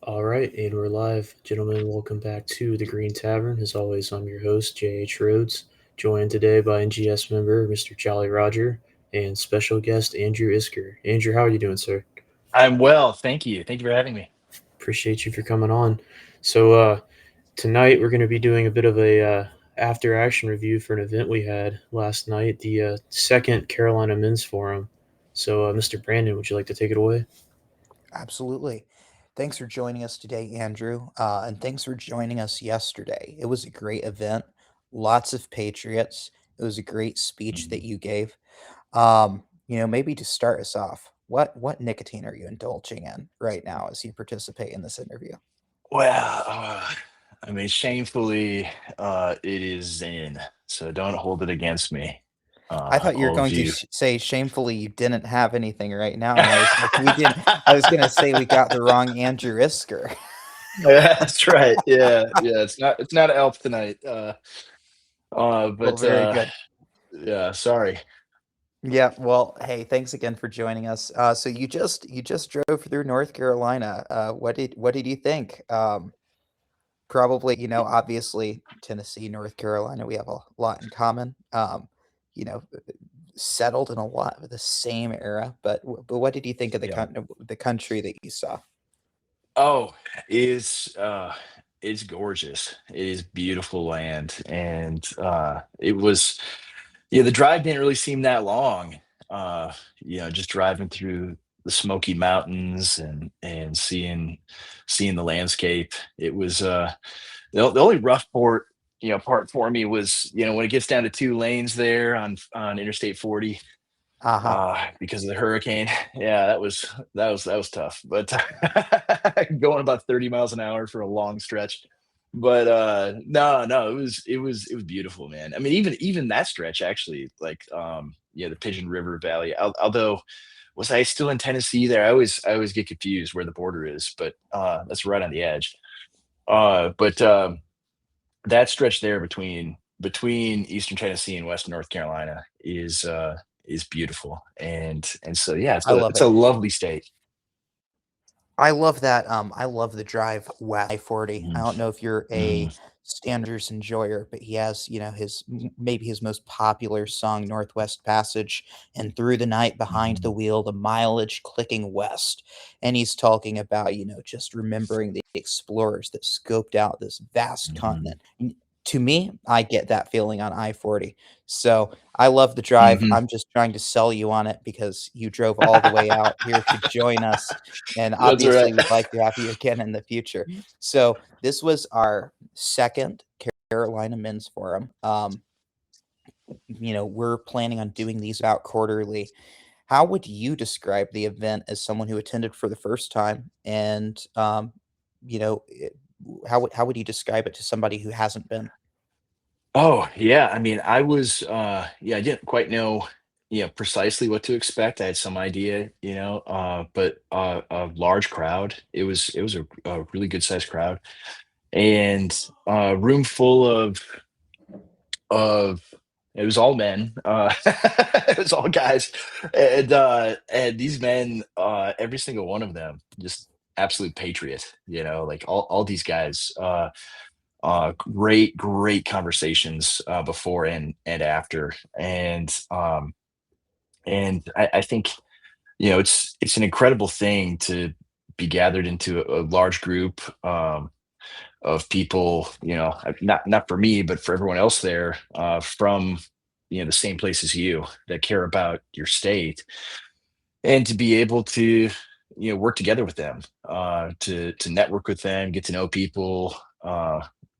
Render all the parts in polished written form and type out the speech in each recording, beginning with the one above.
All right, and we're live. Gentlemen, welcome back to the Greene Tavern. As always, I'm your host, J.H. Rhodes, joined today by NGS member Mr. Jolly Roger and special guest Andrew Isker. Andrew, how are you doing, sir? I'm well, thank you. Thank you for having me. Appreciate you for coming on. So, tonight we're going to be doing a bit of a after action review for an event we had last night, the second Carolina Men's Forum. So, Mr. Brandon, would you like to take it away? Absolutely. Thanks for joining us today, Andrew. And thanks for joining us yesterday. It was a great event. Lots of patriots. It was a great speech that Mhm. you gave. Maybe to start us off, what nicotine are you indulging in right now as you participate in this interview? Well, I mean, shamefully, it is Zen, so don't hold it against me, I thought you were all of going to you. say shamefully you didn't have anything right now, and I was like, we didn't. I was gonna say we got the wrong Andrew Isker. Yeah, that's right. Yeah, it's not Elf tonight. Well, But very good. yeah, sorry. Yeah, well, hey, thanks again for joining us. So you just drove through North Carolina. What did you think? Probably, obviously Tennessee, North Carolina, we have a lot in common. You know, settled in a lot of the same era. But what did you think of Yeah. the country that you saw? Oh, is it's gorgeous. It is beautiful land, and it was. Yeah, the drive didn't really seem that long. Just driving through the Smoky Mountains and seeing the landscape. It was the only rough part for me was when it gets down to two lanes there on Interstate 40 Uh-huh. because of the hurricane. Yeah, that was tough. But going about 30 miles an hour for a long stretch. But no, it was beautiful, man. I mean, even that stretch actually, like the Pigeon River Valley. Although was I still in Tennessee there? I always get confused where the border is, but that's right on the edge. But that stretch there between Eastern Tennessee and Western North Carolina is beautiful. And so yeah, it's I a love it's a it. lovely state. I love that. I love the drive west I-40. I Mm, don't know if you're mm, a Standards enjoyer, but he has, maybe his most popular song, Northwest Passage, and Through the Night Behind the mhm, Wheel, the mileage clicking west. And he's talking about, just remembering the explorers that scoped out this vast mhm, continent. To me, I get that feeling on I-40. So I love the drive. mhm. I'm just trying to sell you on it because you drove all the way out here to join us, and That's all right. obviously we'd like to have you again in the future. So this was our second Carolina Men's Forum. We're planning on doing these about quarterly. How would you describe the event as someone who attended for the first time? And you know, it- how would you describe it to somebody who hasn't been? Oh, yeah, I mean, I didn't quite know, precisely what to expect. I had some idea, but a large crowd. It was a really good sized crowd, and a room full of it was all men. It was all guys, and these men, every single one of them, just absolute patriot. Like all these guys. Great conversations before and after, and I think it's an incredible thing to be gathered into a large group of people, not for me but for everyone else there, from the same place as you, that care about your state, and to be able to work together with them, to network with them, get to know people,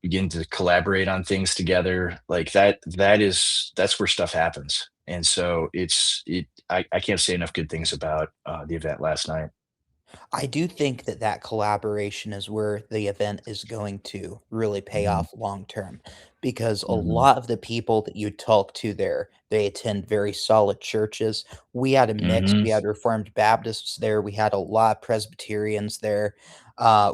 begin to collaborate on things together, like that's where stuff happens. And so I can't say enough good things about the event last night. I do think that that collaboration is where the event is going to really pay Mhm, off long term, because a mhm, lot of the people that you talk to there, they attend very solid churches. We had a mix. mhm, We had Reformed Baptists there. We had a lot of Presbyterians there.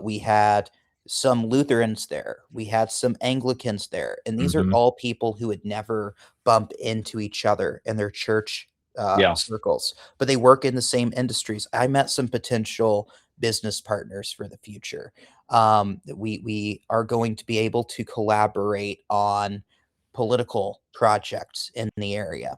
We had some Lutherans there. We had some Anglicans there. And these are mhm. all people who would never bump into each other in their church Yeah. circles, but they work in the same industries. I met some potential business partners for the future. We are going to be able to collaborate on political projects in the area.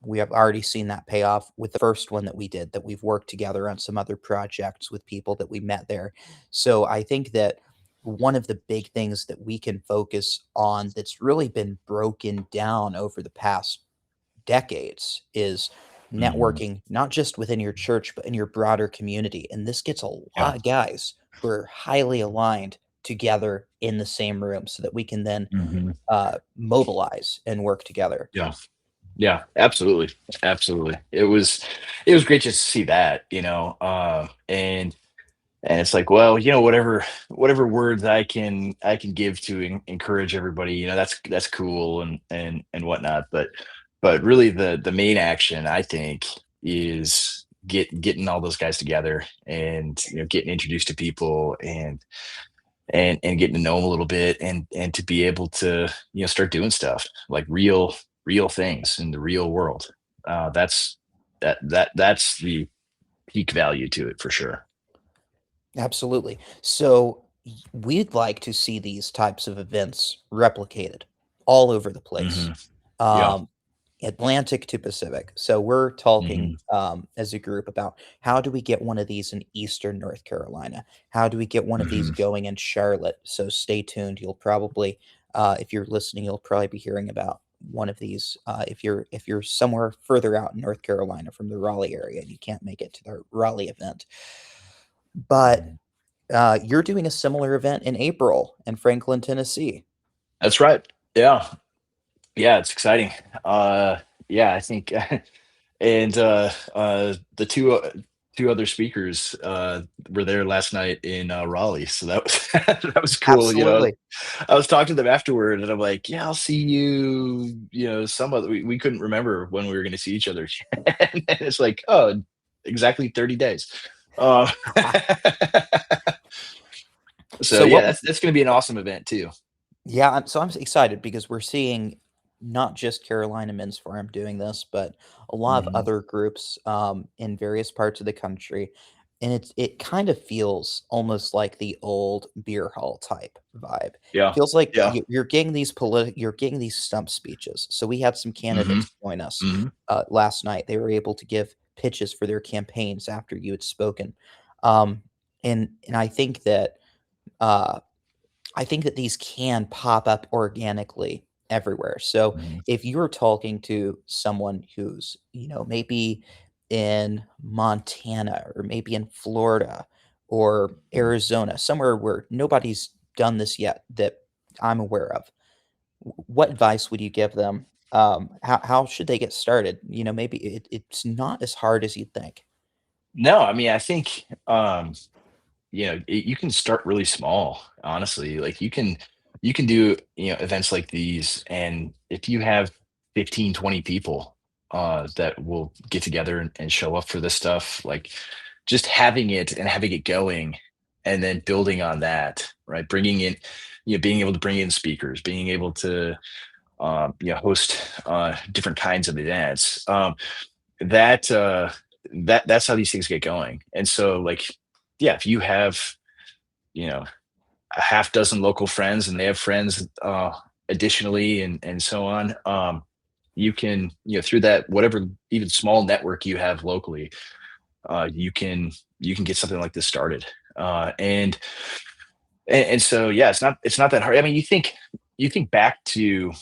We have already seen that pay off with the first one that we did, that we've worked together on some other projects with people that we met there. So I think that one of the big things that we can focus on that's really been broken down over the past decades is networking, not just within your church, but in your broader community. And this gets a lot of guys who are highly aligned together in the same room so that we can then mobilize and work together. Yeah, absolutely. Absolutely. It was great just to see that, and it's like, well, whatever words I can give to encourage everybody, that's cool and whatnot. But really the main action, I think, is getting all those guys together and getting introduced to people and getting to know them a little bit and to be able to start doing stuff like real things in the real world. That's the peak value to it for sure. Absolutely. So we'd like to see these types of events replicated all over the place. Yeah. Um, Atlantic to Pacific. So we're talking as a group about how do we get one of these in Eastern North Carolina? How do we get one of these going in Charlotte? So stay tuned. You'll probably, if you're listening, you'll probably be hearing about one of these. If you're somewhere further out in North Carolina from the Raleigh area and you can't make it to the Raleigh event, but you're doing a similar event in April in Franklin, Tennessee. That's right. Yeah. Yeah, it's exciting. Yeah, I think, and the two other speakers were there last night in Raleigh, so that was that was cool. Absolutely. I was talking to them afterward, and I'm like, "Yeah, I'll see you." Some other we couldn't remember when we were going to see each other, and it's like, oh, exactly 30 days. Uh, so So yeah, what that's going to be an awesome event too. Yeah, I'm excited because we're seeing not just Carolina Men's Forum doing this, but a lot of Mhm. other groups in various parts of the country, and it kind of feels almost like the old beer hall type vibe. Yeah, Feels like yeah. you're getting these stump speeches. So we had some hmm candidates join us hmm last night. They were able to give pitches for their campaigns after you had spoken, um, and uh, I think that these can pop up organically everywhere. So hmm if you're talking to someone who's, maybe in Montana or maybe in Florida or Arizona, somewhere where nobody's done this yet that I'm aware of, what advice would you give them? How should they get started? Maybe it's not as hard as you'd think. No, I mean, I think you can start really small, honestly. Like you can do events like these, and if you have 15, 20 people that will get together and show up for this stuff, like just having it and having it going, and then building on that, right? Bringing in, being able to bring in speakers, being able to host different kinds of events. That that's how these things get going. And so, like, yeah, if you have you know a half dozen local friends and they have friends additionally, and so on, you can, through that, whatever even small network you have locally, you can get something like this started. And so, yeah, it's not that hard. I mean, you think back to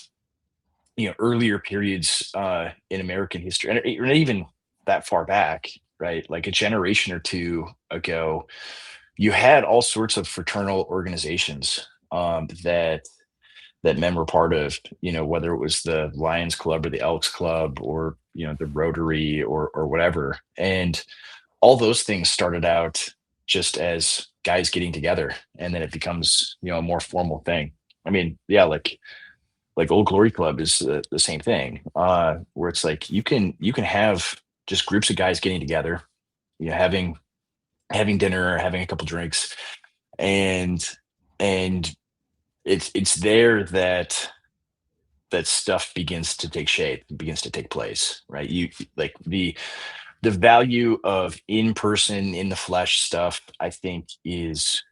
earlier periods in American history, and not even that far back, right? Like a generation or two ago, you had all sorts of fraternal organizations that men were part of. Whether it was the Lions Club or the Elks Club, or the Rotary, or whatever, and all those things started out just as guys getting together, and then it becomes a more formal thing. I mean, yeah, like Old Glory Club is the same thing, where it's like you can have just groups of guys getting together, having dinner or having a couple drinks, and and it's there that stuff begins to take shape, begins to take place, right? You like the value of in-person, in the flesh stuff, I think is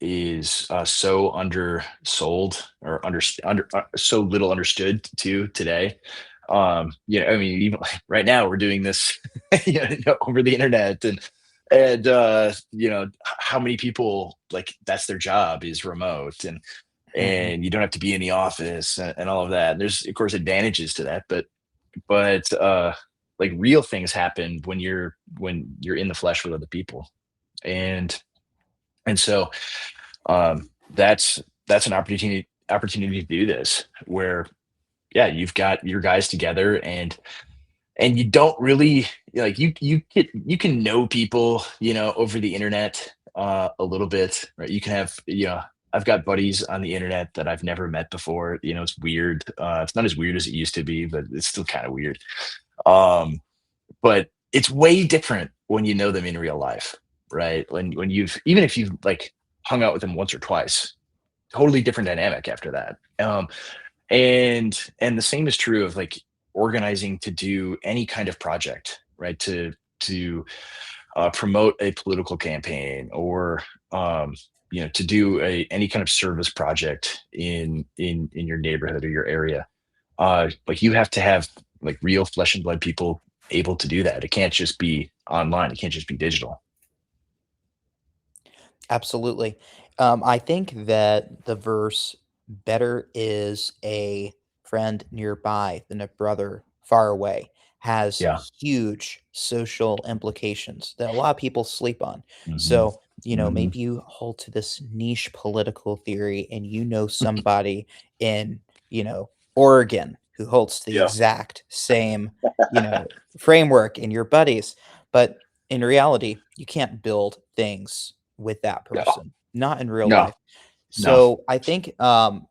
so undersold or so little understood too today. I mean, even like right now we're doing this over the internet, and how many people, like, that's their job, is remote, and you don't have to be in the office, and all of that. And there's of course advantages to that, but like, real things happen when you're in the flesh with other people. And and so that's an opportunity to do this, where yeah, you've got your guys together, and you don't really, like, you can know people, over the internet, a little bit, right? You can have, I've got buddies on the internet that I've never met before. It's weird. It's not as weird as it used to be, but it's still kind of weird. um but it's way different when you know them in real life, right? When you've, even if you've, like, hung out with them once or twice, totally different dynamic after that. And the same is true of, like, organizing to do any kind of project, right? To promote a political campaign, or to do any kind of service project in your neighborhood or your area. Like, you have to have, like, real flesh and blood people able to do that. It can't just be online. It can't just be digital. Absolutely. I think that the verse, better is a friend nearby than a brother far away, has Yeah. huge social implications that a lot of people sleep on. Hmm. So, Hmm. maybe you hold to this niche political theory and you know somebody in, Oregon who holds to the Yeah. exact same, you know, framework in your buddies. But in reality, you can't build things with that No. person, not in real No. life. No. So I think, not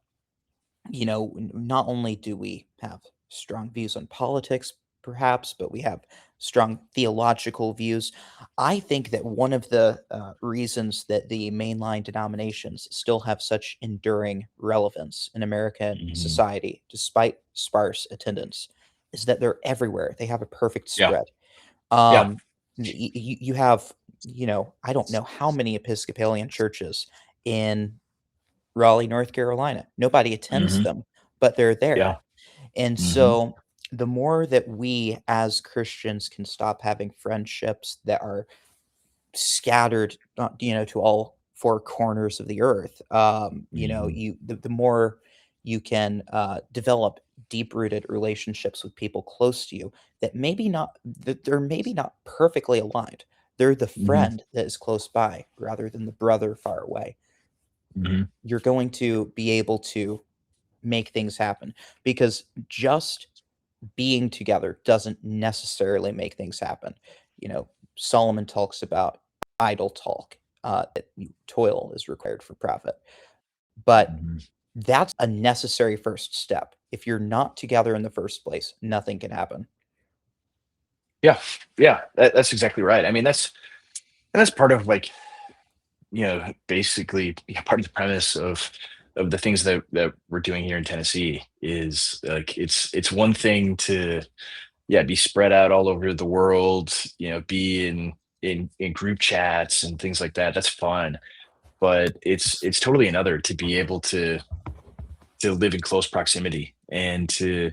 only do we have strong views on politics, perhaps, but we have strong theological views. I think that one of the reasons that the mainline denominations still have such enduring relevance in American Mhm. society, despite sparse attendance, is that they're everywhere. They have a perfect Yeah. spread. Yeah. Um, you have, I don't know how many Episcopalian churches in Raleigh, North Carolina. Nobody attends Hmm. them, but they're there. Yeah. And Hmm. so the more that we as Christians can stop having friendships that are scattered, to all four corners of the earth, Hmm. the more you can develop deep-rooted relationships with people close to you that they're maybe not perfectly aligned. They're the Hmm. friend that is close by rather than the brother far away. Hmm. You're going to be able to make things happen, because just being together doesn't necessarily make things happen. You know, Solomon talks about idle talk, that toil is required for profit. But Hmm. that's a necessary first step. If you're not together in the first place, nothing can happen. Yeah. Yeah. That's exactly right. I mean, that's part of, like, basically, part of the premise of the things that we're doing here in Tennessee is, like, it's one thing to, yeah, be spread out all over the world, be in group chats and things like that. That's fun. But it's totally another to be able to live in close proximity, and to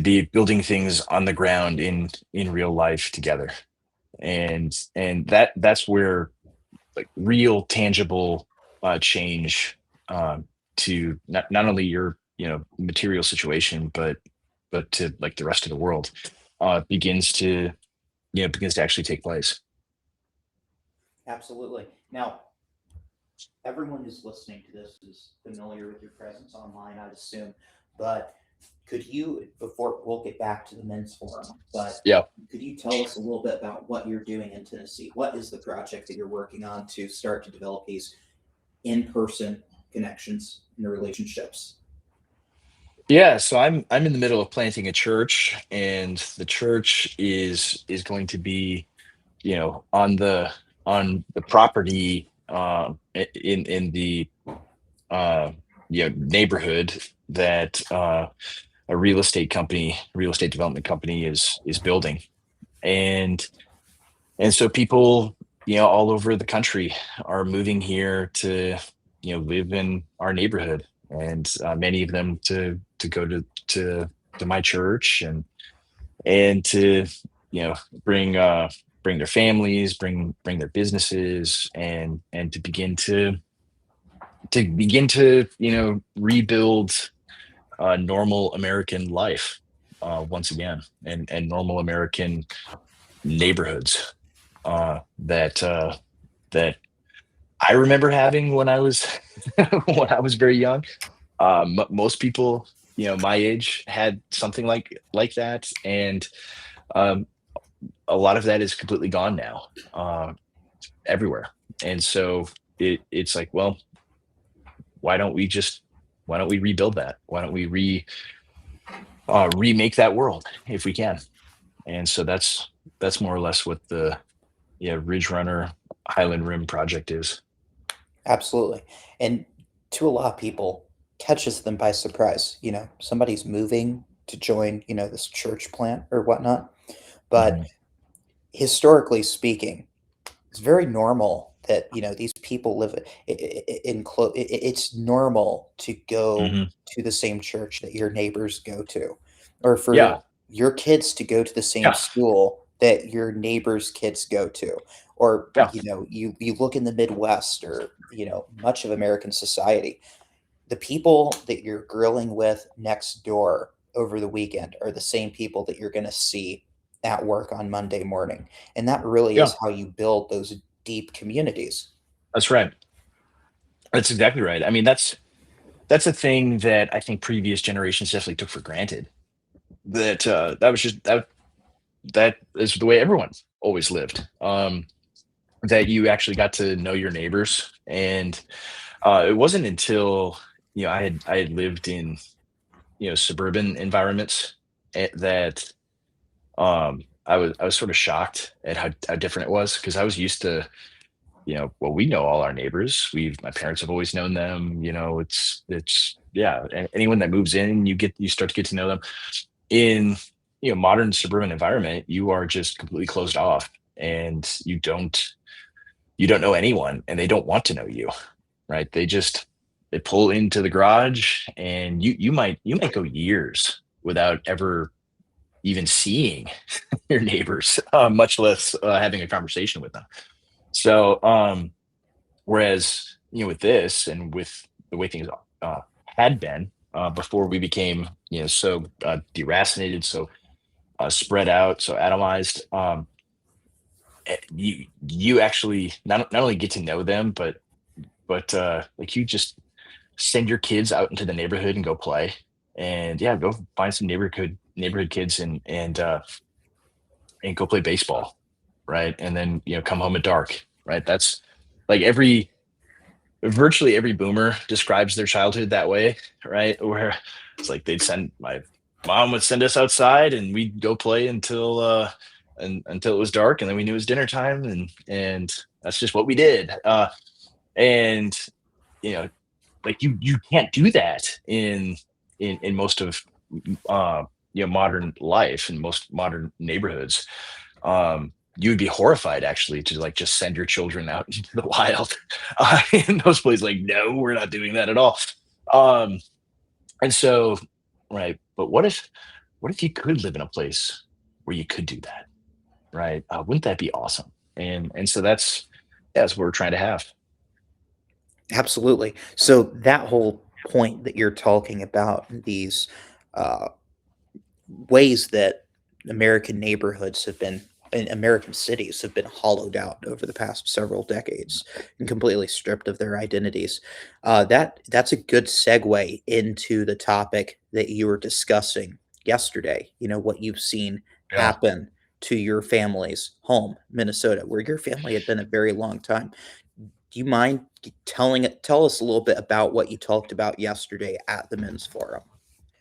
be building things on the ground in real life together. And that's where, like, real tangible change, to not only your, material situation, but to, like, the rest of the world, begins to actually take place. Absolutely. Now, everyone who's listening to this is familiar with your presence online, I'd assume. But could you, before we'll get back to the men's forum, but Yeah. could you tell us a little bit about what you're doing in Tennessee? What is the project that you're working on to start to develop these in-person connections and relationships? Yeah, so I'm in the middle of planting a church, and the church is going to be, on the property, in the uh, neighborhood that, a real estate development company is building. And so people, all over the country are moving here to, live in our neighborhood, and many of them to go to my church, and to, bring bring their families, bring their businesses, and to begin to rebuild normal American life once again, and normal American neighborhoods that I remember having when I was when I was very young. Most people, my age, had something like that, and um, a lot of that is completely gone now, everywhere. And so it's like, well, why don't we just why don't we rebuild that? Why don't we remake that world if we can? And so that's more or less what the Ridge Runner Highland Rim project is. Absolutely. And to a lot of people, catches them by surprise. Somebody's moving to join, this church plant or whatnot. But Mhm, historically speaking, it's very normal that, these people live it's normal to go mhm. to the same church that your neighbors go to, or for Yeah, your kids to go to the same yeah, school that your neighbors' kids go to. Or, yeah, you look in the Midwest, or, much of American society, the people that you're grilling with next door over the weekend are the same people that you're going to see at work on Monday morning. And that really yeah. is how you build those deep communities. That's right. That's exactly right. I mean, that's a thing that I think previous generations definitely took for granted. That was just that is the way everyone always lived. That you actually got to know your neighbors, and it wasn't until I had lived in suburban environments, that I was sort of shocked at how different it was, because I was used to, well, we know all our neighbors. My parents have always known them. It's yeah. And anyone that moves in, you start to get to know them. In modern suburban environment, you are just completely closed off, and you don't know anyone, and they don't want to know you, right? They pull into the garage, and you might go years without ever even seeing your neighbors, much less having a conversation with them. So, whereas with this, and with the way things uh, had been before we became so deracinated, so spread out, so atomized, you actually not only get to know them, but like, you just send your kids out into the neighborhood and go play, and yeah, go find some neighborhood kids, and go play baseball, right? And then come home at dark, right? That's like virtually every boomer describes their childhood that way, right? Where it's like, my mom would send us outside, and we'd go play until it was dark, and then we knew it was dinner time, and that's just what we did. And you know like, you can't do that in most of modern life, in most modern neighborhoods. You would be horrified, actually, to like just send your children out into the wild in those places. Like, no, we're not doing that at all. um and so, right, but what if you could live in a place where you could do that, right? Wouldn't that be awesome? And so that's what we're trying to have. Absolutely. So that whole point that you're talking about, these uh, ways that American neighborhoods have been, and American cities have been hollowed out over the past several decades and completely stripped of their identities. That's a good segue into the topic that you were discussing yesterday. What you've seen Yeah. happen to your family's home, Minnesota, where your family had been a very long time. Do you mind tell us a little bit about what you talked about yesterday at the men's forum?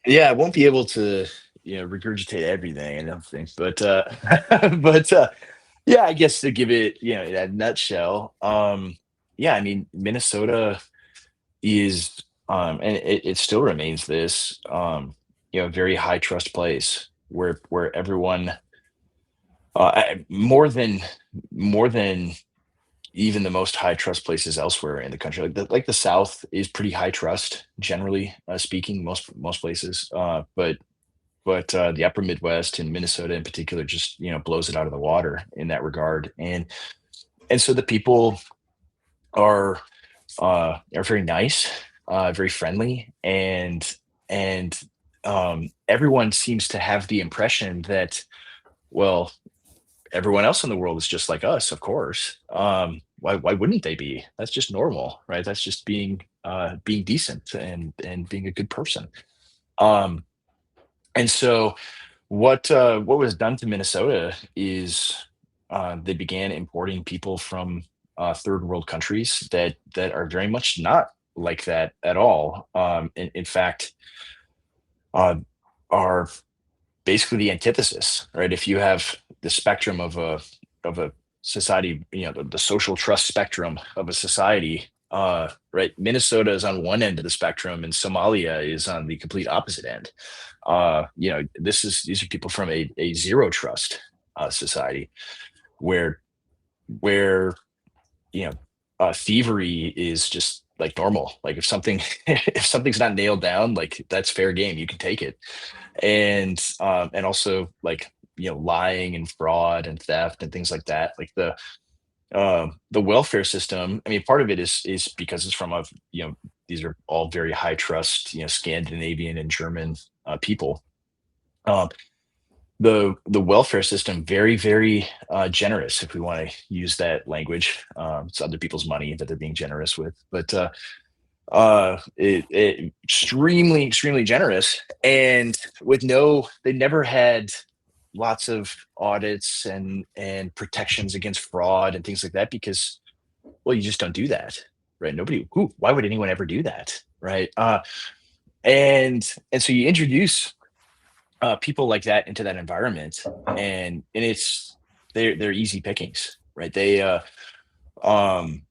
Yeah, I won't be able to, regurgitate everything, I don't think, but but yeah, I guess, to give it, in a nutshell, yeah, I mean, Minnesota is, and it still remains this, very high trust place, where everyone More than even the most high trust places elsewhere in the country. Like the South is pretty high trust, generally speaking, most places. But the Upper Midwest and Minnesota in particular just blows it out of the water in that regard. And so the people are very nice, very friendly, and everyone seems to have the impression that, well, everyone else in the world is just like us, of course. Why wouldn't they be? That's just normal, right? That's just being decent and being a good person. Um, and so what was done to Minnesota is they began importing people from third world countries that are very much not like that at all. In fact, uh, are basically the antithesis, right? If you have the spectrum of a society, the social trust spectrum of a society, right? Minnesota is on one end of the spectrum, and Somalia is on the complete opposite end. These are people from a zero trust society, where thievery is just like normal. Like if something if something's not nailed down, like that's fair game. You can take it. And also like lying and fraud and theft and things like that. Like the welfare system. I mean, part of it is because it's from these are all very high trust Scandinavian and German people. Um, the welfare system very, very generous, if we want to use that language. It's other people's money that they're being generous with, but it extremely, extremely generous, and they never had lots of audits and protections against fraud and things like that, because, well, you just don't do that, right? Why would anyone ever do that, right? And so you introduce people like that into that environment, and they're easy pickings, right? Um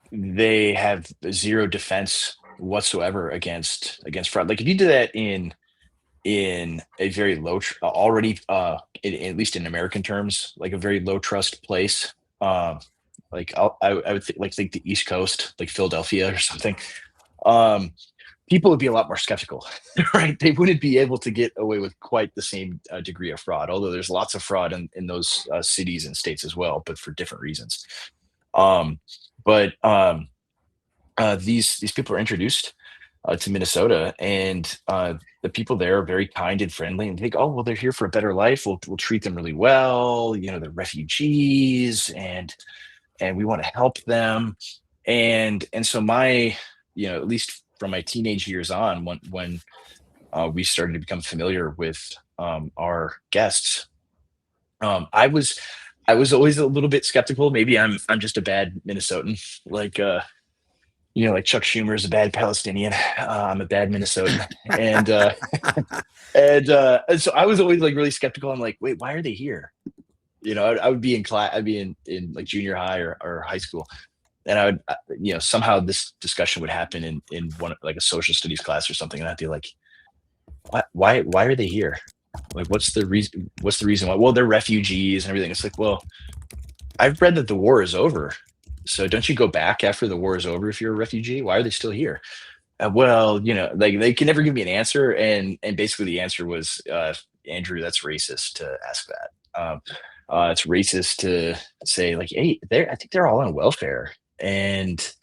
they have zero defense whatsoever against fraud. Like if you do that in a very already at least in American terms, like a very low trust place, like I would think the East Coast, like Philadelphia or something, um people would be a lot more skeptical, right? They wouldn't be able to get away with quite the same degree of fraud, although there's lots of fraud in those cities and states as well, but for different reasons. But these people are introduced to Minnesota, and the people there are very kind and friendly, and think, oh, well, they're here for a better life. We'll treat them really well. They're refugees, and we want to help them. And so at least from my teenage years on, when we started to become familiar with our guests, I was always a little bit skeptical. Maybe I'm just a bad Minnesotan, like like Chuck Schumer is a bad Palestinian. I'm a bad Minnesotan, and so I was always like really skeptical. I'm like, wait, why are they here? I would be in class. I'd be in like junior high or high school, and I would, somehow this discussion would happen in one, like a social studies class or something, and I'd be like, why are they here? Like, what's the reason? What's the reason why? Well, they're refugees and everything. It's like, well, I've read that the war is over. So don't you go back after the war is over if you're a refugee? Why are they still here? Well, like they can never give me an answer, and basically the answer was, Andrew, that's racist to ask that. It's racist to say like, hey, I think they're all on welfare and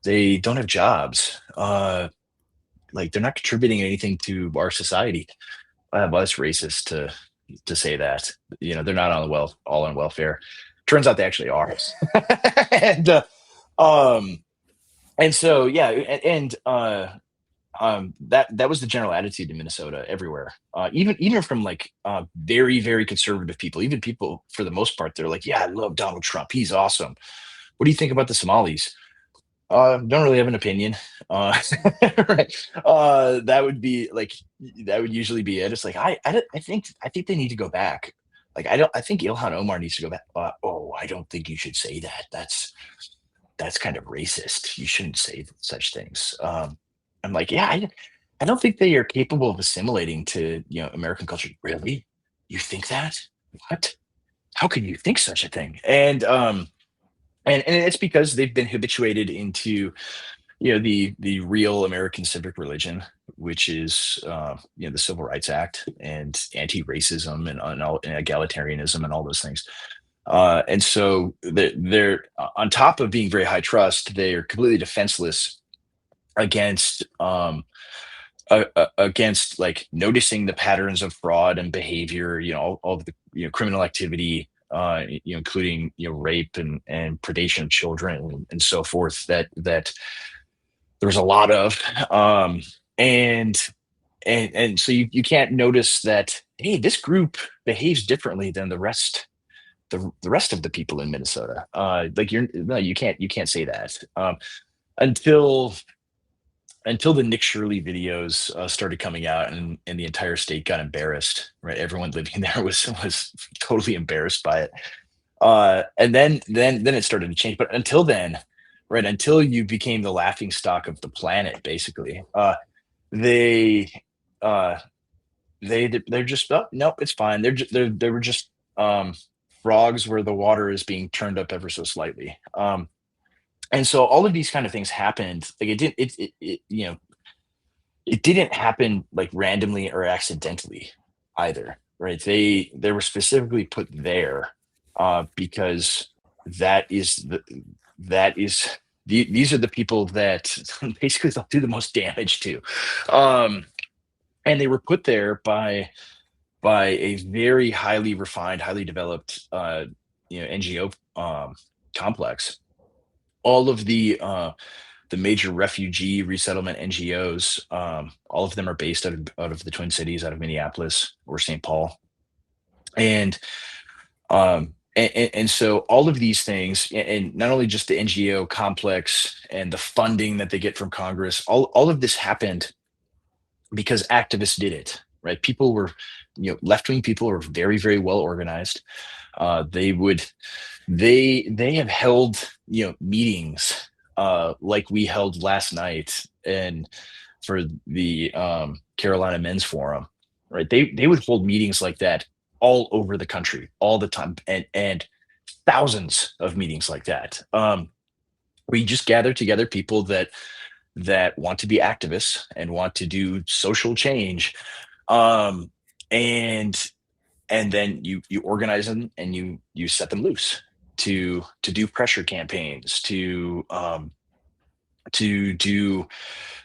they don't have jobs. Like they're not contributing anything to our society. Well, it's racist to say that. They're not all on welfare. Turns out they actually are. and um and so yeah, that was the general attitude in Minnesota everywhere. Even from like very, very conservative people, even people for the most part, they're like, yeah, I love Donald Trump. He's awesome. What do you think about the Somalis? Don't really have an opinion. Right. That would usually be it. It's like I think they need to go back. Like I think Ilhan Omar needs to go back. Oh, I don't think you should say that. That's kind of racist. You shouldn't say such things. I'm like, yeah, I don't think they are capable of assimilating to American culture. Really? You think that? What? how could you think such a thing? And it's because they've been habituated into the real American civic religion, which is the Civil Rights Act and anti-racism and egalitarianism and all those things. And so they're on top of being very high trust, they are completely defenseless against against like noticing the patterns of fraud and behavior, all of the criminal activity, including rape and predation of children and so forth that there's a lot of, and so you can't notice that, hey, this group behaves differently than the rest of the people in Minnesota. Like you can't say that, until the Nick Shirley videos started coming out, and the entire state got embarrassed. Right, everyone living there was totally embarrassed by it. And then it started to change. But until then, right, until you became the laughing stock of the planet, basically, they uh, they're just, oh, nope, it's fine. They were just frogs where the water is being turned up ever so slightly. And so all of these kind of things happened. Like it didn't happen like randomly or accidentally either, right? They were specifically put there because these are the people that basically they'll do the most damage to, and they were put there by a very highly refined, highly developed NGO complex. All of the major refugee resettlement NGOs, all of them are based out of the Twin Cities, out of Minneapolis or St. Paul. And so all of these things, and not only just the NGO complex and the funding that they get from Congress, all of this happened because activists did it, right? People were, left-wing people were very, very well organized. They have held, meetings like we held last night and for the Carolina Men's Forum, right? They would hold meetings like that all over the country all the time, and thousands of meetings like that. We just gather together people that want to be activists and want to do social change, um, and then you organize them and you set them loose to do pressure campaigns, to do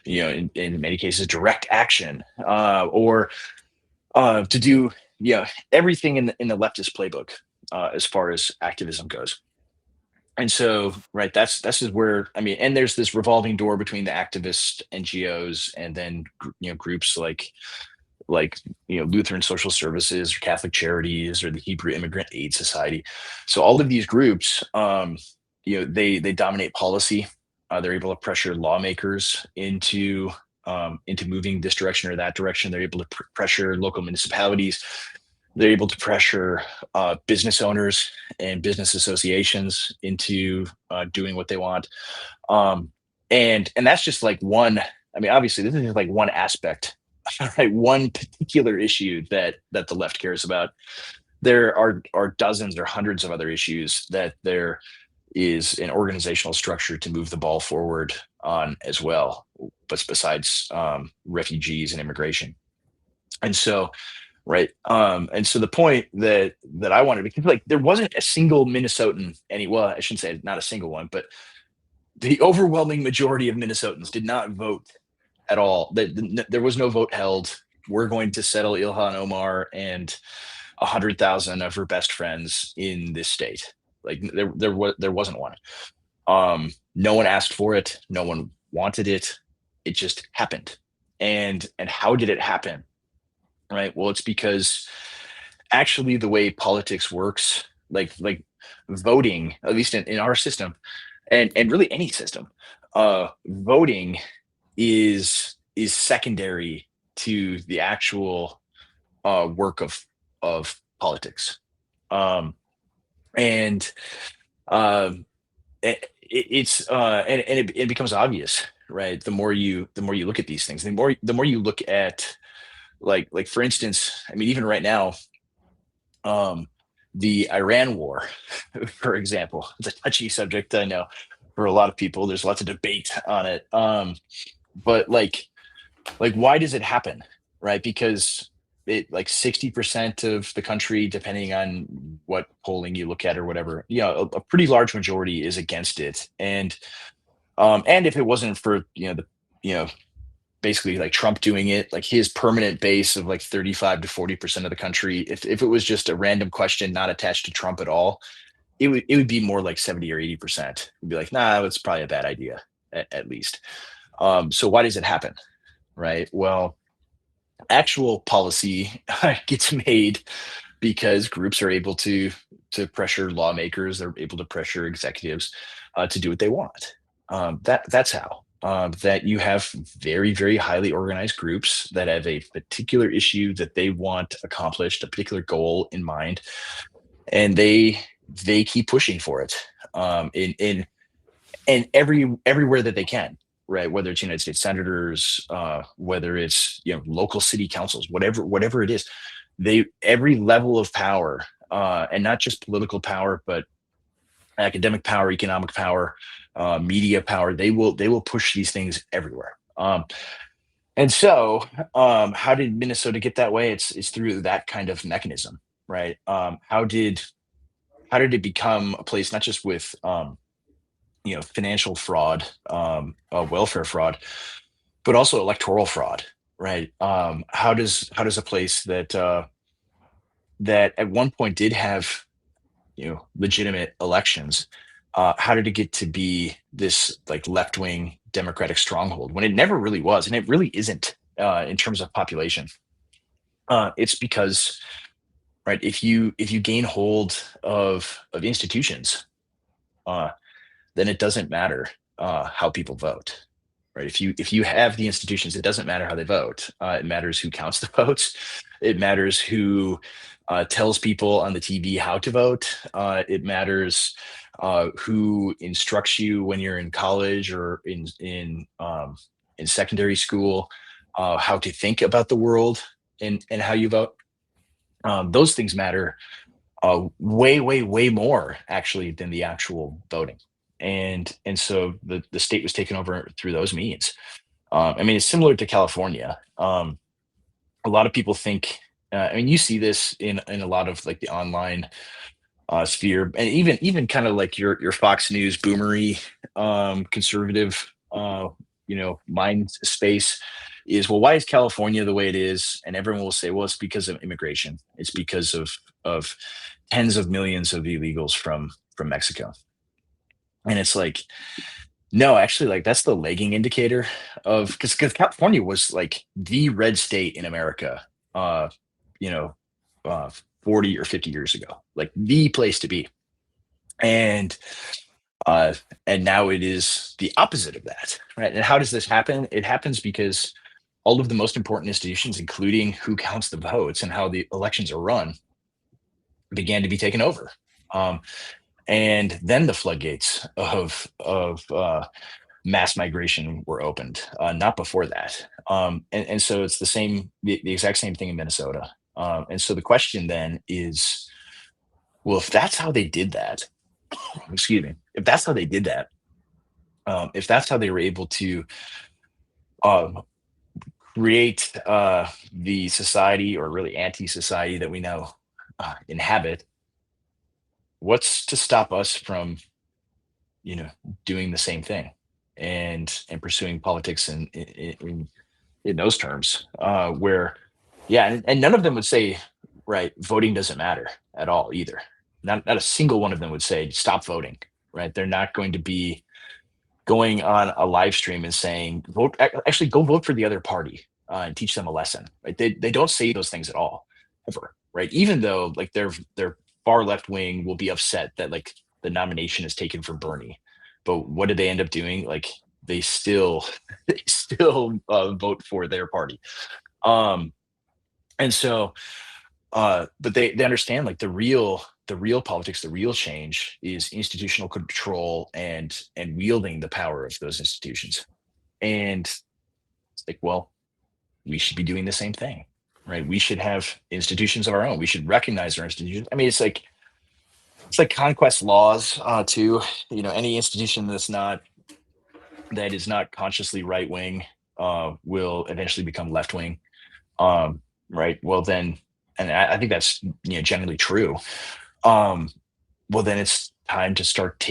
in many cases direct action, or to do everything in the leftist playbook as far as activism goes. And so, right, that's is where, I mean, and there's this revolving door between the activist NGOs and then groups like Lutheran Social Services or Catholic Charities or the Hebrew Immigrant Aid Society. So all of these groups, they dominate policy. They're able to pressure lawmakers into moving this direction or that direction. They're able to pressure local municipalities. They're able to pressure business owners and business associations into doing what they want. And that's just like one. I mean, obviously, this is just like one aspect, right? One particular issue that the left cares about. There are dozens or hundreds of other issues that there is an organizational structure to move the ball forward on as well, but besides refugees and immigration. And so, right, and so the point that I wanted, because like there wasn't a single Minnesotan, well, I shouldn't say not a single one, but the overwhelming majority of Minnesotans did not vote at all. There was no vote held. We're going to settle Ilhan Omar and 100,000 of her best friends in this state. Like there wasn't one. No one asked for it. No one wanted it. It just happened. And how did it happen? Right. Well, it's because actually the way politics works, like voting, at least in our system, and really any system, voting is secondary to the actual work of politics. And it's and it becomes obvious, right? The more you look at these things, the more you look at, like for instance, I mean, even right now, the Iran war, for example. It's a touchy subject, I know, for a lot of people. There's lots of debate on it. But why does it happen? Right? Because it like 60% of the country, depending on what polling you look at or whatever, a pretty large majority is against it. And if it wasn't for basically like Trump doing it, like his permanent base of like 35 to 40% of the country, if it was just a random question not attached to Trump at all, it would be more like 70 or 80%. It'd be like, nah, it's probably a bad idea at least. So why does it happen? Right. Well, actual policy gets made because groups are able to pressure lawmakers. They're able to pressure executives to do what they want. That's how. That you have very, very highly organized groups that have a particular issue that they want accomplished, a particular goal in mind, and they keep pushing for it in everywhere that they can. Right, whether it's United States senators, whether it's local city councils, whatever it is, every level of power, and not just political power, but academic power, economic power, media power, they will push these things everywhere. And so, how did Minnesota get that way? It's through that kind of mechanism, right? How did it become a place not just with financial fraud, welfare fraud, but also electoral fraud, right? How does a place that at one point did have legitimate elections, how did it get to be this like left-wing Democratic stronghold when it never really was, and it really isn't in terms of population? It's because, right, if you gain hold of institutions, then it doesn't matter how people vote, right? If you have the institutions, it doesn't matter how they vote. It matters who counts the votes. It matters who tells people on the TV how to vote. It matters who instructs you when you're in college or in secondary school, how to think about the world and how you vote. Those things matter way, way, way more actually than the actual voting. And so the state was taken over through those means. I mean, it's similar to California. A lot of people think, I mean, you see this in a lot of like the online sphere, and even kind of like your Fox News boomery conservative mind space is, well, why is California the way it is? And everyone will say, well, it's because of immigration. It's because of tens of millions of illegals from Mexico. And it's like, no, actually, like that's the lagging indicator of, because California was like the red state in America, you know, uh, 40 or 50 years ago, like the place to be. And now it is the opposite of that, right? And how does this happen? It happens because all of the most important institutions, including who counts the votes and how the elections are run, began to be taken over. And then the floodgates of mass migration were opened, not before that. And so it's the exact same thing in Minnesota. And so the question then is, well, if that's how they did that, excuse me, if that's how they did that, if that's how they were able to create the society, or really anti-society, that we now inhabit, what's to stop us from doing the same thing and pursuing politics in those terms, where and none of them would say, right, voting doesn't matter at all either. Not a single one of them would say stop voting, right? They're not going to be going on a live stream and saying vote, actually go vote for the other party, and teach them a lesson, right? They don't say those things at all, ever, right? Even though like their far left wing will be upset that like the nomination is taken for Bernie, but what did they end up doing? Like they still vote for their party. And so but they understand like the real politics, the real change is institutional control and wielding the power of those institutions. And it's like, well, we should be doing the same thing, right? We should have institutions of our own. We should recognize our institutions. I mean, it's like it's like conquest laws too. You know, any institution that is not consciously right wing will eventually become left wing. Right. Well, then, and I think that's generally true. Well, then it's time to start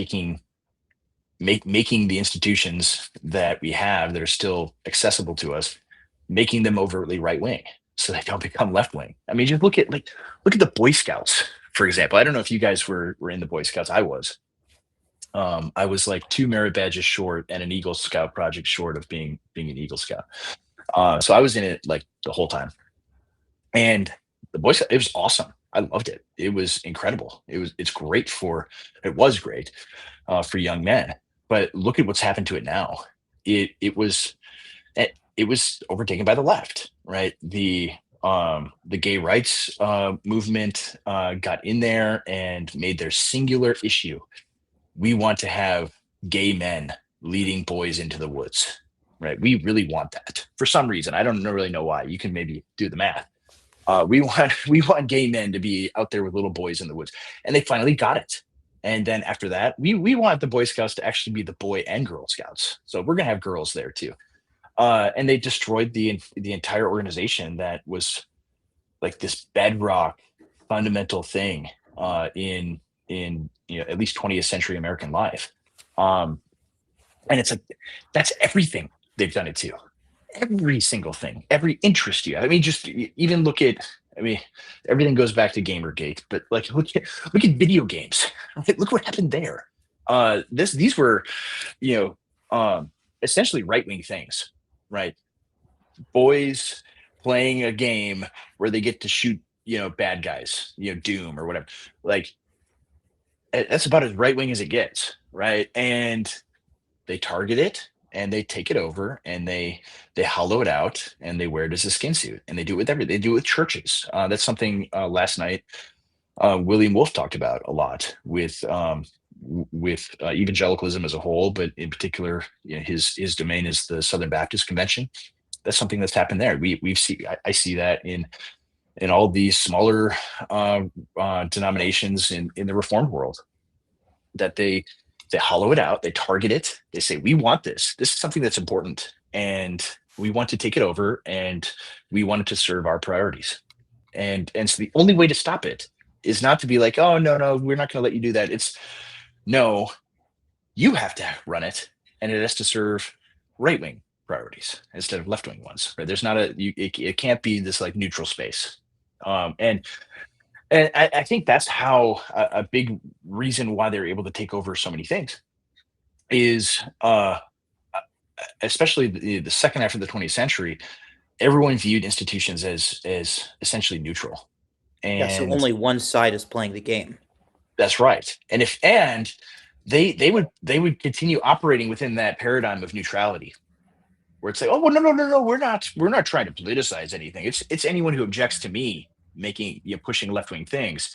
making the institutions that we have that are still accessible to us, making them overtly right wing, so they don't become left wing. I mean, just look at the Boy Scouts, for example. I don't know if you guys were in the Boy Scouts. I was. I was like 2 merit badges short and an Eagle Scout project short of being an Eagle Scout. So I was in it like the whole time. And the Boy Scout, it was awesome. I loved it. It was incredible. It was great for young men. But look at what's happened to it now. It was overtaken by the left, right? The gay rights movement got in there and made their singular issue. We want to have gay men leading boys into the woods, right? We really want that for some reason. I don't really know why. You can maybe do the math. We want gay men to be out there with little boys in the woods, and they finally got it. And then after that, we want the Boy Scouts to actually be the Boy and Girl Scouts. So we're gonna have girls there too. And they destroyed the entire organization that was like this bedrock fundamental thing in at least 20th century American life. And it's like that's everything they've done it to. Every single thing, every interest you have. I mean, just even look at. I mean, everything goes back to Gamergate, but like look at video games. Right? Look what happened there. These were, essentially right wing things, right? Boys playing a game where they get to shoot, bad guys, Doom or whatever. Like that's about as right wing as it gets, right? And they target it and they take it over and they hollow it out and they wear it as a skin suit, and they do it with everything. They do it with churches. That's something last night William Wolf talked about a lot with evangelicalism as a whole, but in particular, his domain is the Southern Baptist Convention. That's something that's happened there. I see that in all these smaller denominations in the Reformed world, that they hollow it out, they target it, they say, we want this is something that's important, and we want to take it over, and we want it to serve our priorities. And so the only way to stop it is not to be like, oh no, we're not going to let you do that. It's no, you have to run it, and it has to serve right-wing priorities instead of left-wing ones, right? There's not it can't be this like neutral space. And I think that's how a big reason why they're able to take over so many things is, especially the second half of the 20th century, everyone viewed institutions as essentially neutral. And so only one side is playing the game. That's right. And they would continue operating within that paradigm of neutrality, where it's like, oh well, no, we're not trying to politicize anything. It's anyone who objects to me pushing left-wing things.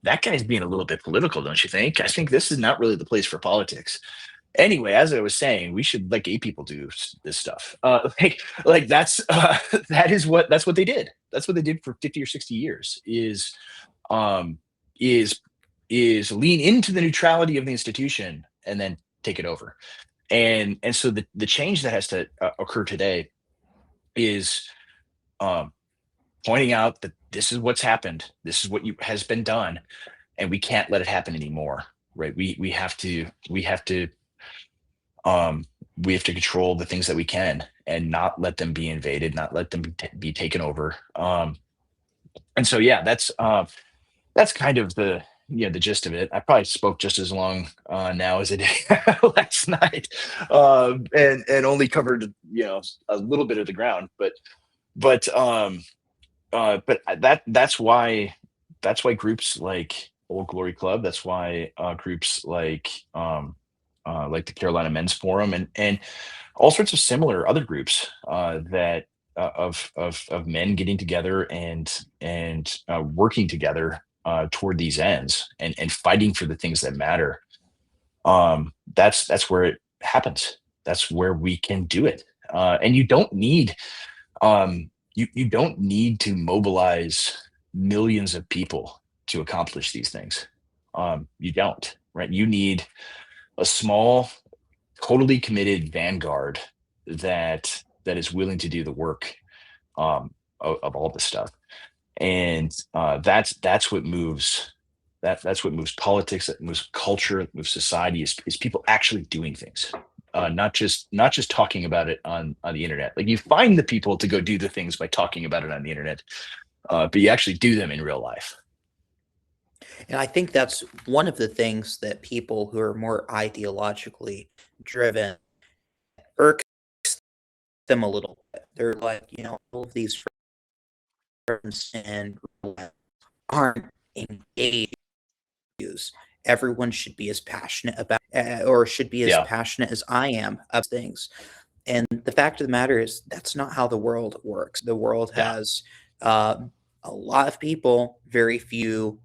That guy's being a little bit political, don't you think? I think this is not really the place for politics. Anyway, as I was saying, we should let gay people do this stuff. That's that's what they did. That's what they did for 50 or 60 years is lean into the neutrality of the institution and then take it over. And so the change that has to occur today is pointing out that this is what's happened. This is what has been done, and we can't let it happen anymore. Right? We have to control the things that we can and not let them be invaded, not let them be taken over. And so yeah, that's kind of the gist of it. I probably spoke just as long now as I did last night, and only covered a little bit of the ground, but that's why groups like Old Glory Club, that's why groups like the Carolina Men's Forum and all sorts of similar other groups that of men getting together and working together toward these ends and fighting for the things that matter. That's where it happens. That's where we can do it. And you don't need you don't need to mobilize millions of people to accomplish these things. You don't, right? You need a small, totally committed vanguard that is willing to do the work of all this stuff. And that's what moves. That's what moves politics, that moves culture, that moves society, is people actually doing things. Not just talking about it on the internet. Like, you find the people to go do the things by talking about it on the internet, but you actually do them in real life. And I think that's one of the things that people who are more ideologically driven irks them a little bit. They're like, all of these firms and aren't engaged. Everyone should be as passionate about, or should be as passionate as I am of things. And the fact of the matter is, that's not how the world works. The world has a lot of people, very few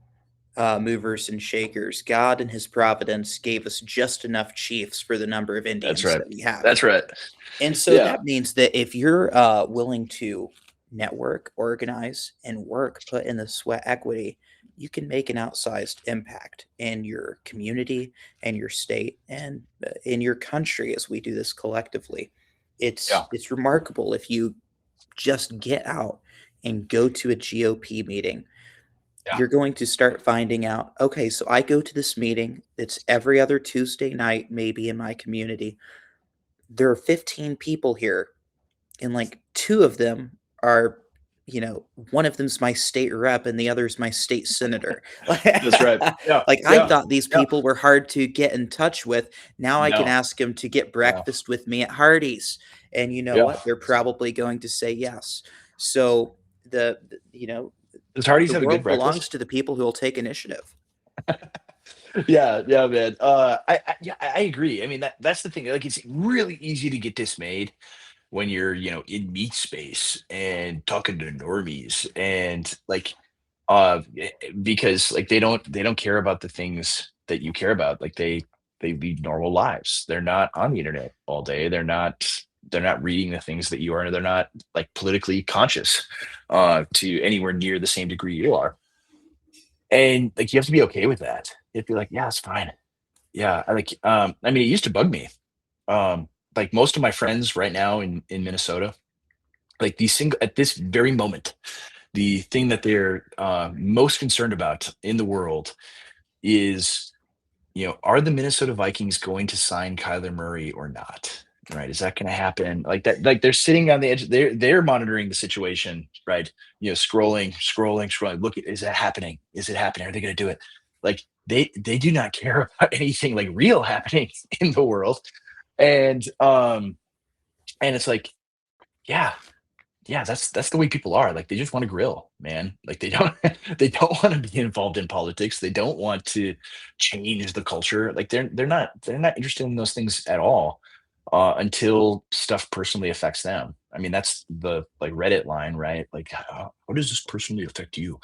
movers and shakers. God in his providence gave us just enough chiefs for the number of Indians that we have. That's right. And so that means that if you're willing to network, organize, and work, put in the sweat equity, you can make an outsized impact in your community and your state and in your country as we do this collectively. It's remarkable if you just get out and go to a GOP meeting. You're going to start finding out, okay, so I go to this meeting. It's every other Tuesday night, maybe in my community. There are 15 people here, and like 2 of them are, one of them's my state rep and the other's my state senator. That's right. Yeah. Like, I thought these people were hard to get in touch with. Now I can ask them to get breakfast with me at Hardee's. And you know what? They're probably going to say yes. So does Hardee's have a good breakfast? Belongs to the people who will take initiative. Yeah, man. I agree. I mean, that's the thing. Like, it's really easy to get dismayed when you're, in meat space and talking to normies, and like, because like they don't care about the things that you care about. Like, they lead normal lives. They're not on the internet all day. They're not reading the things that you are. They're not like politically conscious to anywhere near the same degree you are. And like, you have to be okay with that. You have to be like, yeah, it's fine. Yeah. I mean, it used to bug me. Like, most of my friends right now in Minnesota, like, at this very moment, the thing that they're most concerned about in the world is, are the Minnesota Vikings going to sign Kyler Murray or not? Right? Is that going to happen? Like that? Like, they're sitting on the edge. They're monitoring the situation, right? Scrolling. Look, is it happening? Is it happening? Are they going to do it? Like, they do not care about anything like real happening in the world. And it's like, yeah, that's the way people are. Like, they just want to grill, man. Like, they don't want to be involved in politics. They don't want to change the culture. Like, they're not interested in those things at all until stuff personally affects them. I mean, that's the like Reddit line, right? Like, how does this personally affect you?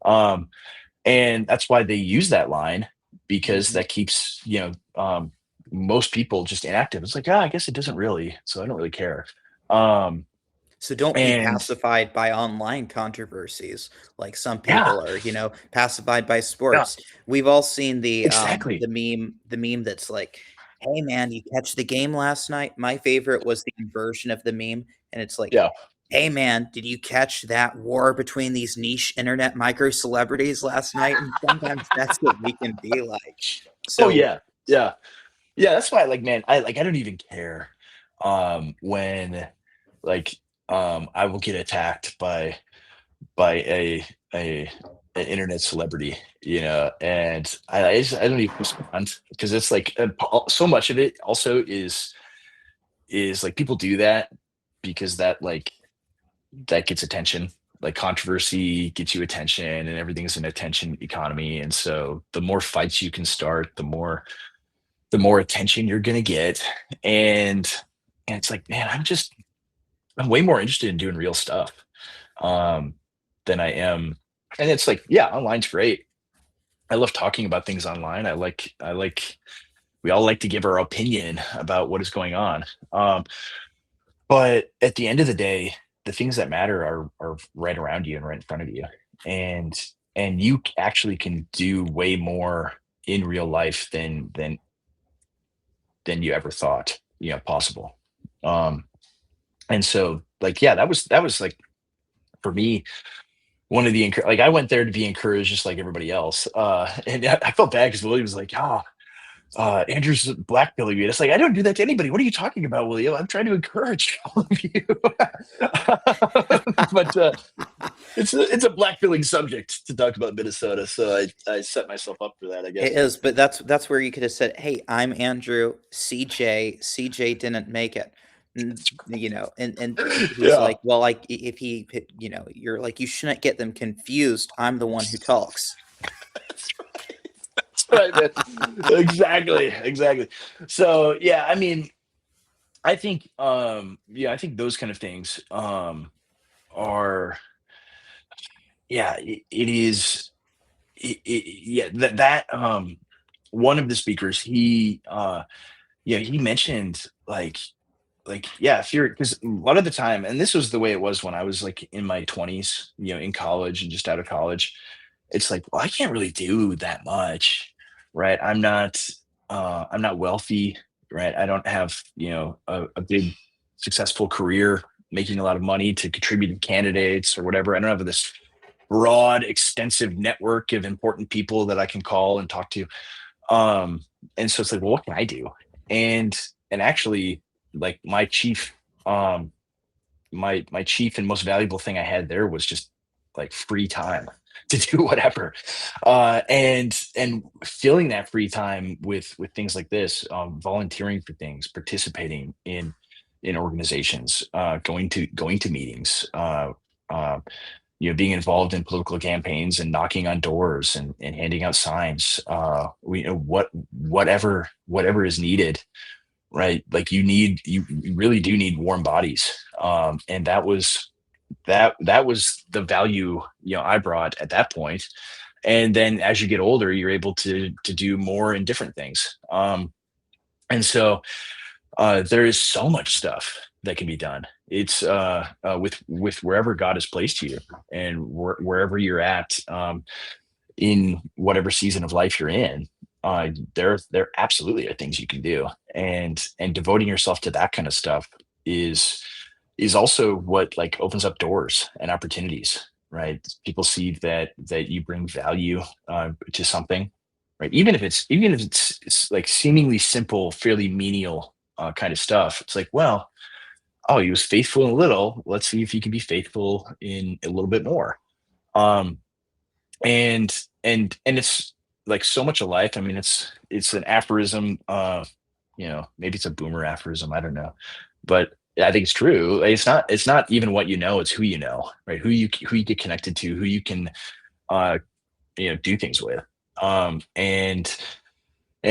And that's why they use that line, because that keeps most people just inactive. It's like, I guess it doesn't really, so I don't really care. So don't be pacified by online controversies like some people are, pacified by sports. We've all seen the meme that's like, hey man, you catch the game last night? My favorite was the inversion of the meme, and it's like, hey man, did you catch that war between these niche internet micro celebrities last night? And sometimes that's what we can be like. So yeah, that's why, like, man, I don't even care when like I will get attacked by a an internet celebrity, and I don't even respond, because it's like so much of it also is like, people do that because that gets attention. Like, controversy gets you attention, and everything's an attention economy. And so the more fights you can start, the more attention you're gonna get. And it's like, man, I'm way more interested in doing real stuff than I am. And it's like, online's great. I love talking about things online. We all like to give our opinion about what is going on. But at the end of the day, the things that matter are right around you and right in front of you. And you actually can do way more in real life than you ever thought, possible. And so, like, yeah, that was like, for me, one of the like, I went there to be encouraged just like everybody else. And I felt bad because William was like, Andrew's blackbilling me. And it's like, I don't do that to anybody. What are you talking about, William? I'm trying to encourage all of you. But it's a blackbilling subject to talk about Minnesota, so I set myself up for that, I guess. It is, but that's where you could have said, "Hey, I'm Andrew. CJ didn't make it." And he's Yeah. like, "Well, like if he, you're like, you shouldn't get them confused. I'm the one who talks." That's right, man. Exactly. So yeah, I mean, I think I think those kind of things are, yeah, it is, yeah, that one of the speakers, he mentioned, like, yeah, if you're, because a lot of the time, and this was the way it was when I was like in my 20s, in college and just out of college, it's like, well, I can't really do that much, right? I'm not wealthy, right? I don't have, a big successful career making a lot of money to contribute to candidates or whatever. I don't have this broad, extensive network of important people that I can call and talk to. Um, and so it's like, well, what can I do? And actually, like, um my chief and most valuable thing I had there was just like free time to do whatever. And filling that free time with things like this, volunteering for things, participating in organizations, going to meetings, uh, being involved in political campaigns and knocking on doors and handing out signs, whatever is needed, right? Like, you really do need warm bodies. And that was the value, I brought at that point. And then as you get older, you're able to do more in different things. And so there is so much stuff that can be done. It's with wherever God has placed you, and wherever you're at, in whatever season of life you're in. There absolutely are things you can do, and devoting yourself to that kind of stuff is also what, like, opens up doors and opportunities, right? People see that you bring value to something, right? Even if it's like seemingly simple, fairly menial kind of stuff. It's like, well, oh, he was faithful in a little. Let's see if he can be faithful in a little bit more. Um, and it's like so much of life. I mean, it's an aphorism. Maybe it's a boomer aphorism. I don't know, but I think it's true. It's not even what you know. It's who you know, right? Who you get connected to, who you can uh, do things with, and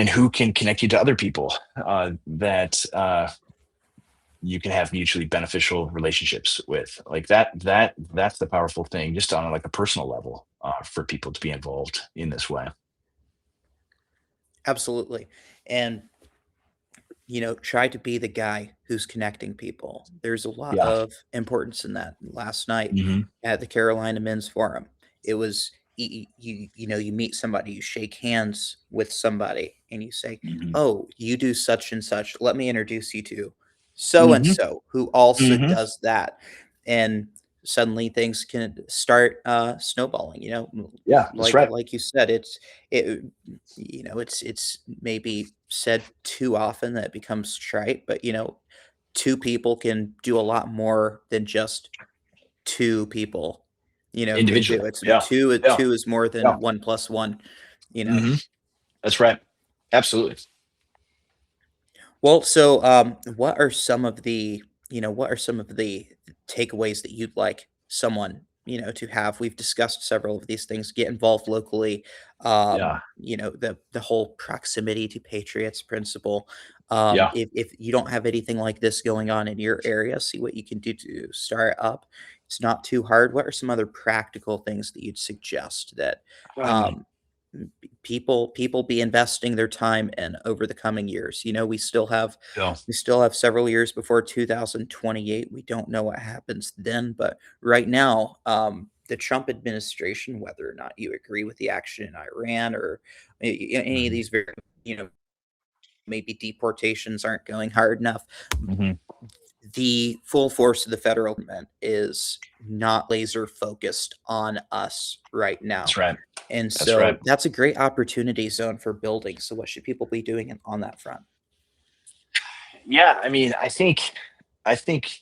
who can connect you to other people that you can have mutually beneficial relationships with. Like, that's the powerful thing, just on like a personal level, for people to be involved in this way. Absolutely. And try to be the guy who's connecting people. There's a lot Yeah. of importance in that. Last night Hmm. at the Carolina Men's Forum, it was you meet somebody, you shake hands with somebody, and you say, Hmm. "Oh, you do such and such. Let me introduce you to so and Hmm. so who also Hmm. does that." And suddenly things can start snowballing. Yeah, that's Like right. like you said, it's maybe said too often that it becomes trite, but two people can do a lot more than just two people, can Individually. do. It's Yeah. two. Yeah. Two is more Yeah. than one plus one. You know. Hmm. That's right. Absolutely. Well, so what are some of the takeaways that you'd like someone to have? We've discussed several of these things. Get involved locally. Yeah. The whole proximity to patriots principle. Yeah. If you don't have anything like this going on in your area, see what you can do to start up. It's not too hard. What are some other practical things that you'd suggest that Um, um, people be investing their time in over the coming years? We still have yeah. several years before 2028. We don't know what happens then, but right now, the Trump administration, whether or not you agree with the action in Iran or any of these very, maybe deportations aren't going hard enough. Mhm. The full force of the federal government is not laser focused on us right now. That's right. And That's so right. that's a great opportunity zone for building. So what should people be doing on that front? Yeah, I mean, I think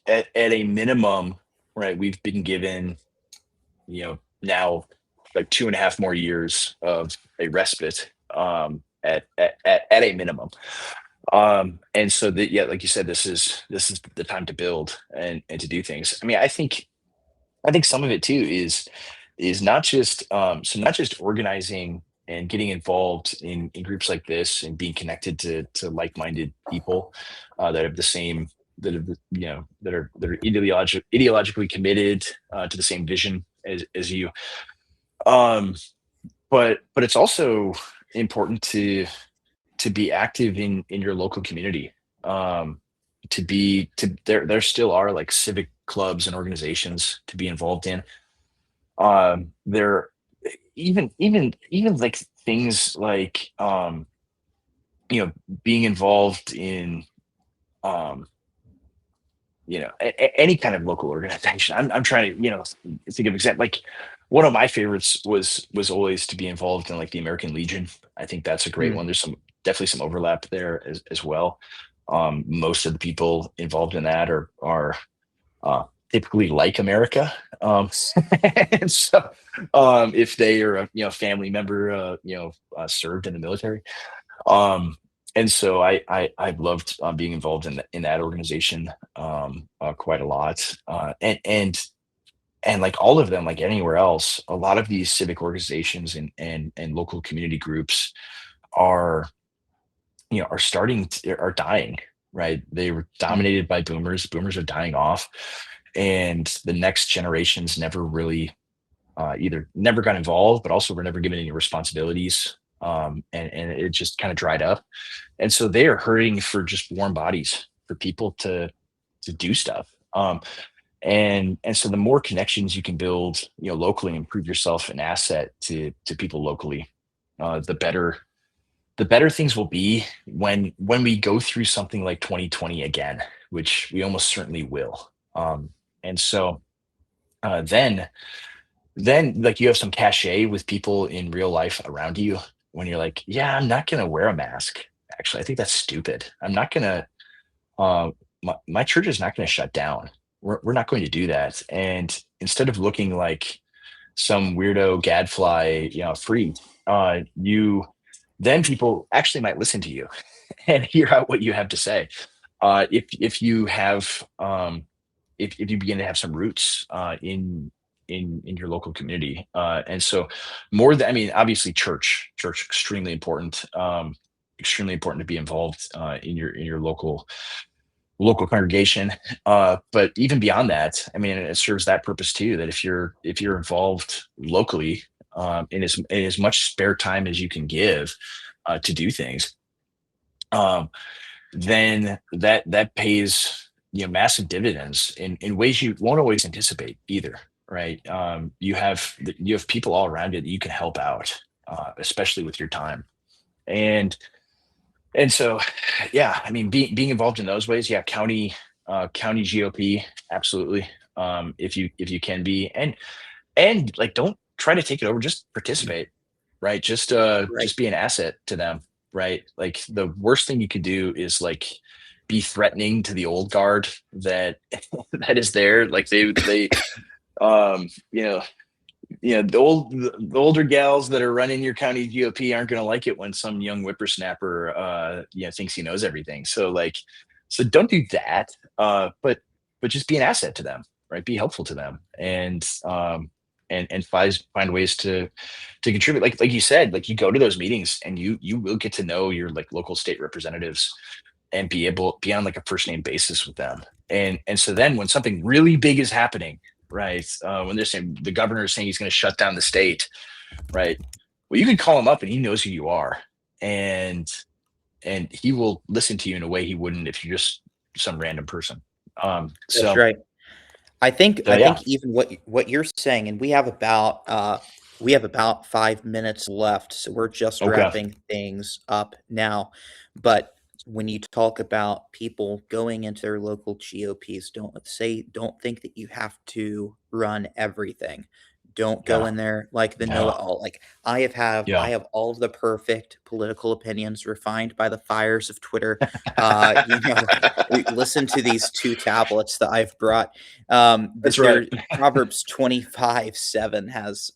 at a minimum, right, we've been given, now like 2.5 more years of a respite, at a minimum. And so that, yeah, like you said, this is the time to build and to do things. I mean, I think some of it too is not just not just organizing and getting involved in groups like this and being connected to like-minded people that have the same that have that are ideologically committed to the same vision as you. But it's also important to be active in your local community. There still are like civic clubs and organizations to be involved in. There even like things like being involved in any kind of local organization. I'm trying to think of example. Like one of my favorites was always to be involved in like the American Legion. I think that's a great one. There's definitely some overlap there as well. Most of the people involved in that are typically like America. And so if they are a family member served in the military. And so I've loved being involved in that organization quite a lot. And like all of them, like anywhere else, a lot of these civic organizations and local community groups are are dying, right? They were dominated by boomers. Boomers are dying off, and the next generations never really either never got involved, but also were never given any responsibilities. And it just kind of dried up. And so they are hurting for just warm bodies, for people to do stuff. And so the more connections you can build, locally, and prove yourself an asset to people locally, the better things will be when we go through something like 2020 again, which we almost certainly will. And so then like you have some cachet with people in real life around you when you're like, yeah, I'm not going to wear a mask. Actually, I think that's stupid. I'm not going to, my church is not going to shut down. We're not going to do that. And instead of looking like some weirdo gadfly, freak, then people actually might listen to you and hear out what you have to say. If you have, if you begin to have some roots in your local community, and so obviously church extremely important, to be involved in your local congregation, but even beyond that, I mean, it serves that purpose too, that if you're involved locally, in as much spare time as you can give to do things, then that pays massive dividends in ways you won't always anticipate either, right? You have people all around you that you can help out, especially with your time. And so, yeah, I mean, being involved in those ways, yeah, county GOP, absolutely. If you can be, and like, don't try to take it over, just participate, right? Just be an asset to them, right? Like the worst thing you could do is like be threatening to the old guard that is there. Like they the older gals that are running your county GOP aren't going to like it when some young whippersnapper thinks he knows everything. So don't do that. But just be an asset to them, right? Be helpful to them, and find ways to contribute. Like you said, like you go to those meetings and you will get to know your like local state representatives and be on like a first name basis with them. And so then when something really big is happening, right? When they're saying the governor is saying he's going to shut down the state, right? Well, you can call him up and he knows who you are, and he will listen to you in a way he wouldn't if you're just some random person. That's right. I think So I yeah, think even what you're saying, and we have about 5 minutes left, so we're just okay, wrapping things up now. But when you talk about people going into their local GOPs, don't think that you have to run everything. Don't go yeah, in there like the yeah, know-it-all. Like I yeah. have all of the perfect political opinions refined by the fires of Twitter. You know, listen to these two tablets that I've brought. That's right. Proverbs 25:7 has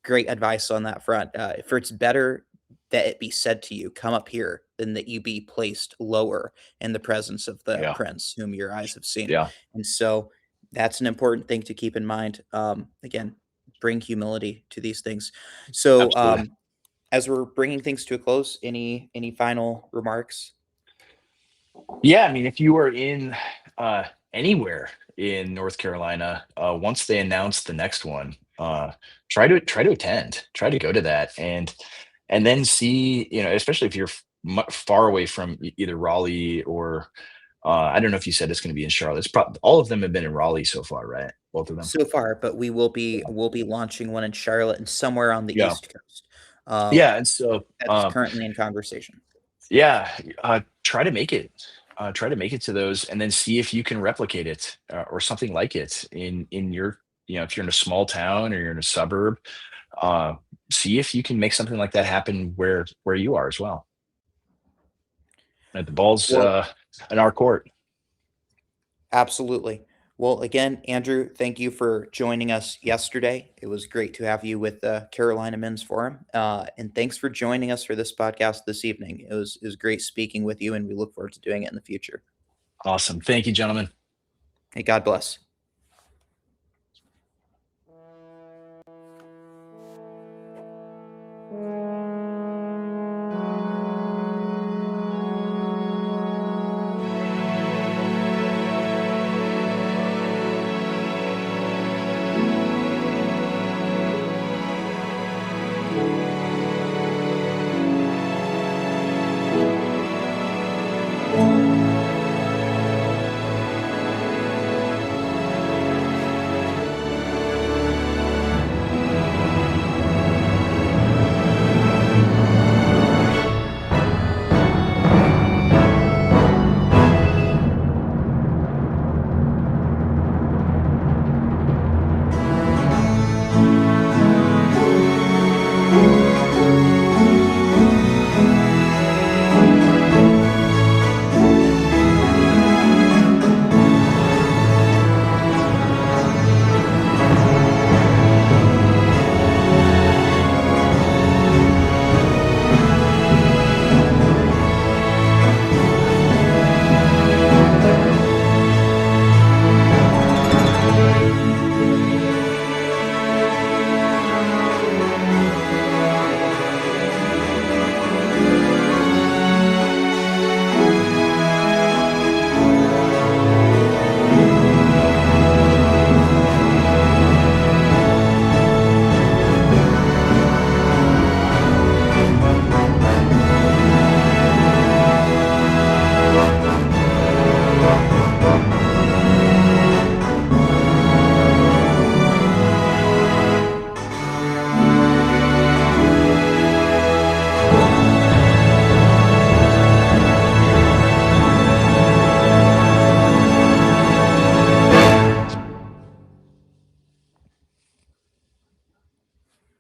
great advice on that front. For it's better that it be said to you, "Come up here," than that you be placed lower in the presence of the Yeah, prince whom your eyes have seen. yeah, And so that's an important thing to keep in mind. Again, bring humility to these things. So absolutely. as we're bringing things to a close, any final remarks? Yeah, I mean, if you are in anywhere in North Carolina, once they announce the next one, try to attend, try to go to that, and then see, especially if you're far away from either Raleigh or I don't know if you said it's going to be in Charlotte. It's probably all of them have been in Raleigh so far, right? Both of them. So far, but we'll be launching one in Charlotte and somewhere on the Yeah, East Coast. Um, yeah, and so that's currently in conversation. yeah, try to make it. Try to make it to those, and then see if you can replicate it or something like it in your, if you're in a small town or you're in a suburb. Uh, See if you can make something like that happen where you are as well. The ball's Well, in our court. absolutely. Well, again, Andrew, thank you for joining us yesterday. It was great to have you with the Carolina Men's Forum. And thanks for joining us for this podcast this evening. It was great speaking with you, and we look forward to doing it in the future. Awesome. Thank you, gentlemen. Hey, God bless.